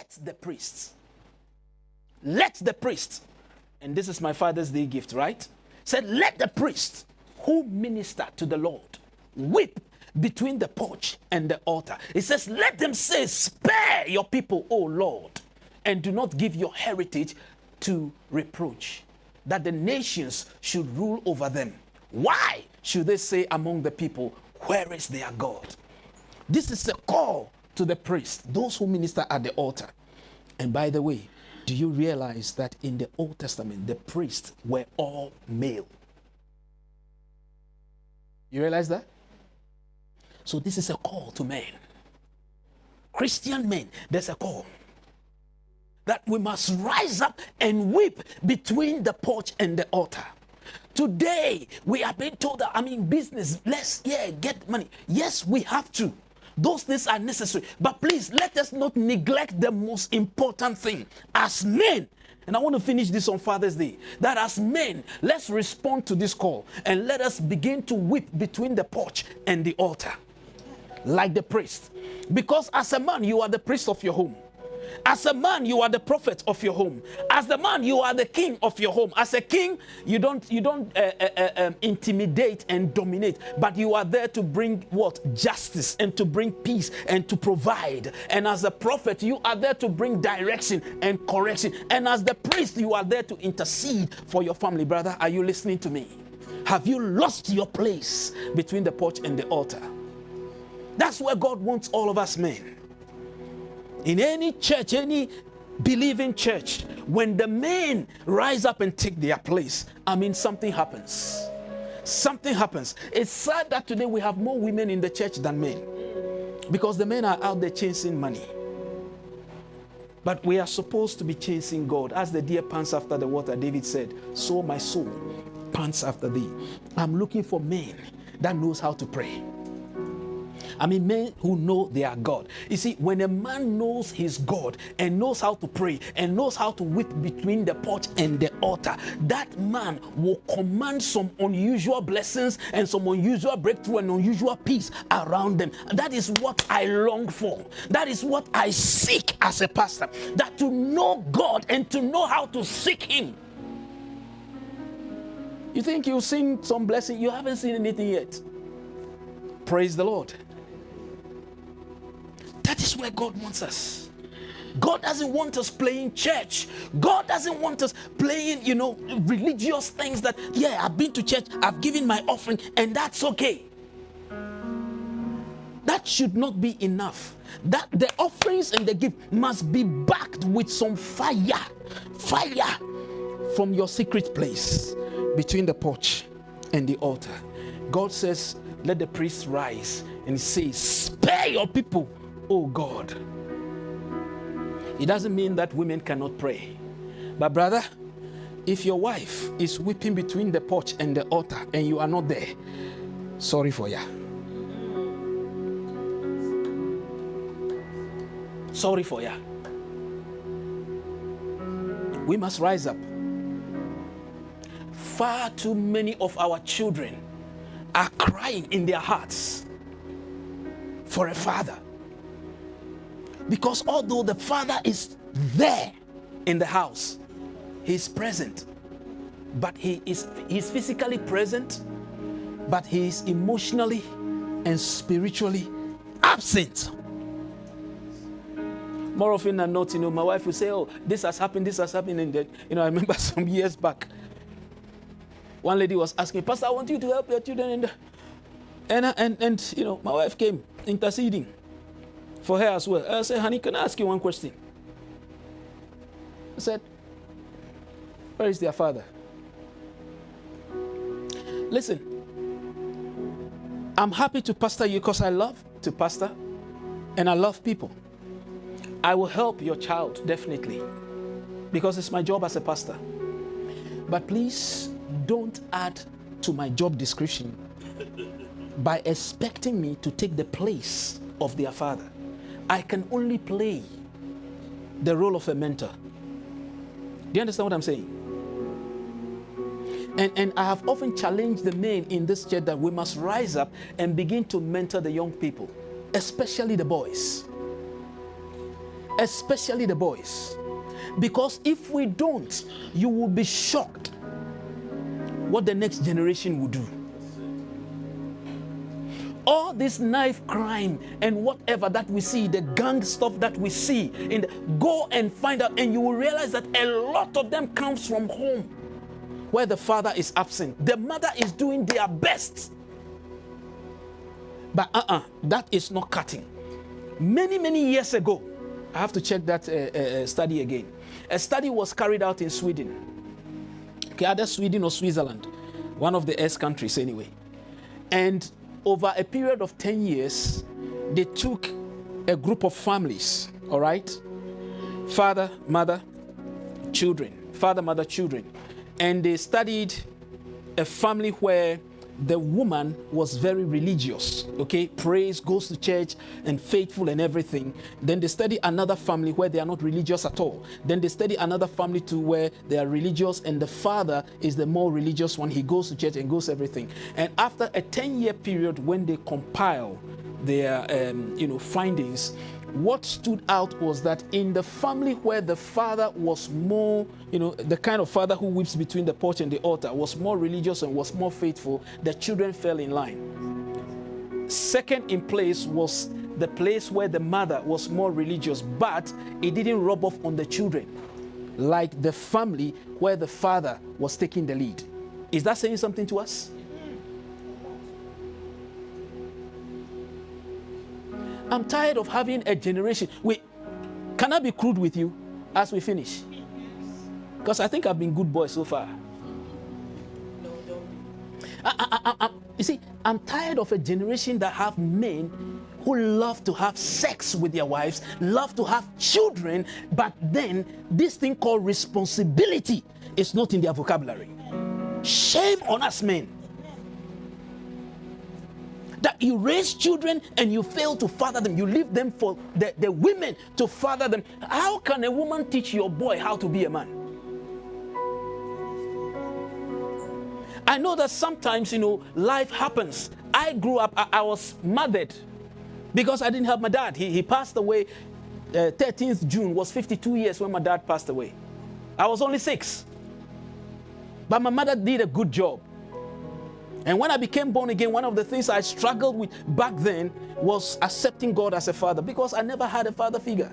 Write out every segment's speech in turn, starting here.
let the priests, and this is my Father's Day gift, right? Said, let the priests who minister to the Lord weep between the porch and the altar. It says, let them say, spare your people, O Lord, and do not give your heritage to reproach, that the nations should rule over them. Why should they say among the people, where is their God? This is a call to the priests, those who minister at the altar. And by the way, do you realize that in the Old Testament, the priests were all male? You realize that? So this is a call to men. Christian men, there's a call that we must rise up and weep between the porch and the altar. Today, we are being told that, business, get money. Yes, we have to. Those things are necessary. But please, let us not neglect the most important thing. As men, and I want to finish this on Father's Day, that as men, let's respond to this call and let us begin to weep between the porch and the altar, like the priest. Because as a man, you are the priest of your home. As a man, you are the prophet of your home. As the man, you are the king of your home. As a king, you don't intimidate and dominate, but you are there to bring what? Justice, and to bring peace, and to provide. And as a prophet, you are there to bring direction and correction. And as the priest, you are there to intercede for your family. Brother, are you listening to me? Have you lost your place between the porch and the altar? That's where God wants all of us men. In any church, any believing church, when the men rise up and take their place, something happens. Something happens. It's sad that today we have more women in the church than men, because the men are out there chasing money. But we are supposed to be chasing God. As the deer pants after the water, David said, so my soul pants after thee. I'm looking for men that knows how to pray. Men who know their God. You see, when a man knows his God and knows how to pray and knows how to weep between the porch and the altar, that man will command some unusual blessings and some unusual breakthrough and unusual peace around them. That is what I long for. That is what I seek as a pastor. That to know God and to know how to seek Him. You think you've seen some blessing? You haven't seen anything yet. Praise the Lord. That is where God wants us. God doesn't want us playing church. God doesn't want us playing, religious things that, I've been to church, I've given my offering, and that's okay. That should not be enough. That the offerings and the gift must be backed with some fire from your secret place between the porch and the altar. God says, let the priest rise and say, spare your people, oh God. It doesn't mean that women cannot pray. But brother, if your wife is weeping between the porch and the altar and you are not there, sorry for ya. Sorry for ya. We must rise up. Far too many of our children are crying in their hearts for a father. Because although the father is there in the house, he's present, but he's physically present, but he is emotionally and spiritually absent. More often than not, my wife will say, oh, this has happened, and then, I remember some years back, one lady was asking, Pastor, I want you to help your children, and my wife came interceding for her as well. I said, honey, can I ask you one question? I said, where is their father? Listen, I'm happy to pastor you because I love to pastor and I love people. I will help your child, definitely, because it's my job as a pastor. But please don't add to my job description by expecting me to take the place of their father. I can only play the role of a mentor. Do you understand what I'm saying? And I have often challenged the men in this church that we must rise up and begin to mentor the young people, especially the boys. especially the boys. Because if we don't, you will be shocked what the next generation will do. All this knife crime and whatever that we see, the gang stuff that we see, go and find out, and you will realize that a lot of them comes from home where the father is absent. The mother is doing their best. But that is not cutting. Many years ago, I have to check that study again. A study was carried out in Sweden. Okay, either Sweden or Switzerland. One of the S countries anyway. And over a period of 10 years, they took a group of families, all right? Father, mother, children. Father, mother, children. And they studied a family where the woman was very religious, okay? Prays, goes to church, and faithful and everything. Then they study another family where they are not religious at all. Then they study another family too where they are religious, and the father is the more religious one. He goes to church and goes everything. And after a 10-year period, when they compile their findings, what stood out was that in the family where the father was more, the kind of father who weeps between the porch and the altar, was more religious and was more faithful, the children fell in line. Second in place was the place where the mother was more religious, but it didn't rub off on the children, like the family where the father was taking the lead. Is that saying something to us? I'm tired of having a generation. Wait, can I be crude with you as we finish? Because I think I've been good boy so far. No, don't be. You see, I'm tired of a generation that have men who love to have sex with their wives, love to have children, but then this thing called responsibility is not in their vocabulary. Shame on us men. That you raise children and you fail to father them. You leave them for the women to father them. How can a woman teach your boy how to be a man? I know that sometimes, life happens. I grew up, I was mothered because I didn't have my dad. He passed away 13th June, was 52 years when my dad passed away. I was only 6. But my mother did a good job. And when I became born again, one of the things I struggled with back then was accepting God as a father, because I never had a father figure.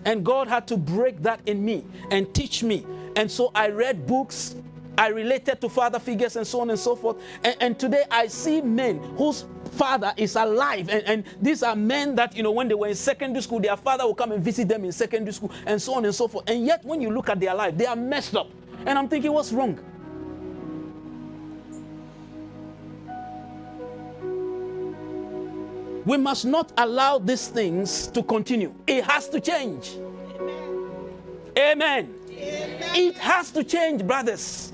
And God had to break that in me and teach me. And so I read books, I related to father figures and so on and so forth. And today I see men whose father is alive. And these are men that, when they were in secondary school, their father will come and visit them in secondary school and so on and so forth. And yet when you look at their life, they are messed up. And I'm thinking, what's wrong? We must not allow these things to continue. It has to change. Amen. Amen. It has to change, brothers.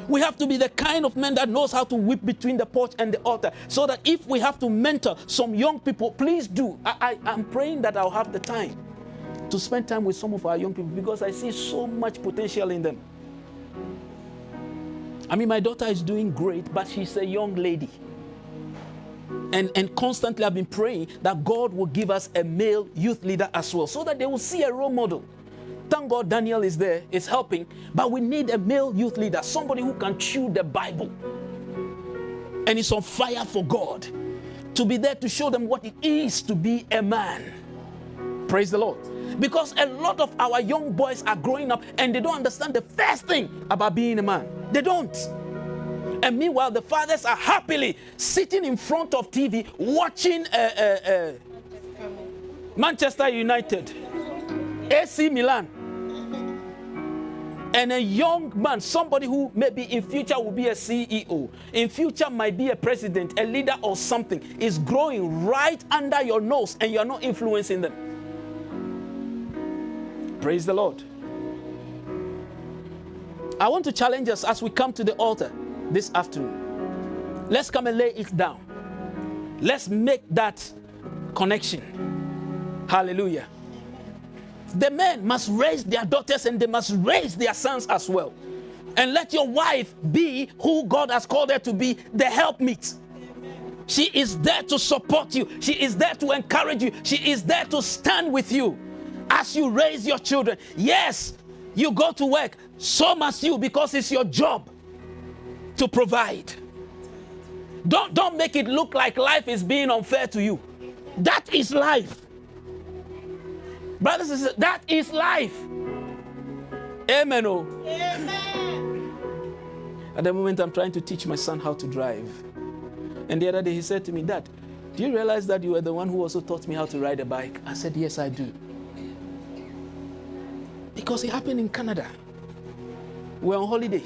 We have to be the kind of men that knows how to whip between the porch and the altar, so that if we have to mentor some young people, please do. I'm praying that I'll have the time to spend time with some of our young people, because I see so much potential in them. I mean, my daughter is doing great, but she's a young lady. And constantly I've been praying that God will give us a male youth leader as well, so that they will see a role model. Thank God Daniel is there, is helping, but we need a male youth leader, somebody who can chew the Bible and is on fire for God, to be there to show them what it is to be a man. Praise the Lord. Because a lot of our young boys are growing up and they don't understand the first thing about being a man. They don't. And meanwhile, the fathers are happily sitting in front of TV watching Manchester United, AC Milan. And a young man, somebody who maybe in future will be a CEO, in future might be a president, a leader or something, is growing right under your nose and you're not influencing them. Praise the Lord. I want to challenge us as we come to the altar this afternoon. Let's come and lay it down. Let's make that connection. Hallelujah. The men must raise their daughters and they must raise their sons as well. And let your wife be who God has called her to be, the helpmeet. She is there to support you. She is there to encourage you. She is there to stand with you as you raise your children. Yes, you go to work. So must you, because it's your job to provide. Don't make it look like life is being unfair to you. That is life. Brothers and sisters, that is life. Amen. Oh. Amen. At the moment, I'm trying to teach my son how to drive. And the other day, he said to me, Dad, do you realize that you were the one who also taught me how to ride a bike? I said, yes, I do. Because it happened in Canada. We were on holiday.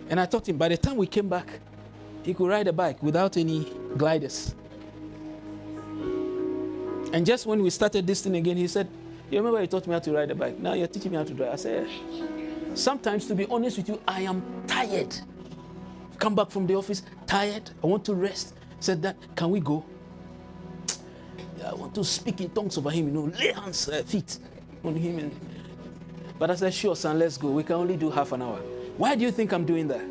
And I taught him, by the time we came back, he could ride a bike without any gliders. And just when we started this thing again, he said, you remember you taught me how to ride a bike? Now you're teaching me how to drive. I said, sometimes, to be honest with you, I am tired. Come back from the office, tired. I want to rest. Said that, can we go? I want to speak in tongues over him, lay hands, feet on him. But I said, sure, son, let's go. We can only do half an hour. Why do you think I'm doing that?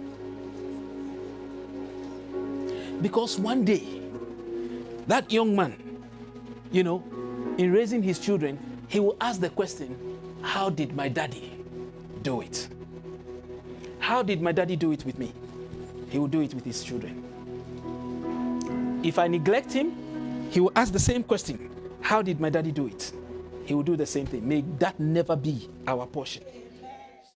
Because one day, that young man, in raising his children, he will ask the question, how did my daddy do it? How did my daddy do it with me? He will do it with his children. If I neglect him, he will ask the same question. How did my daddy do it? He will do the same thing. May that never be our portion.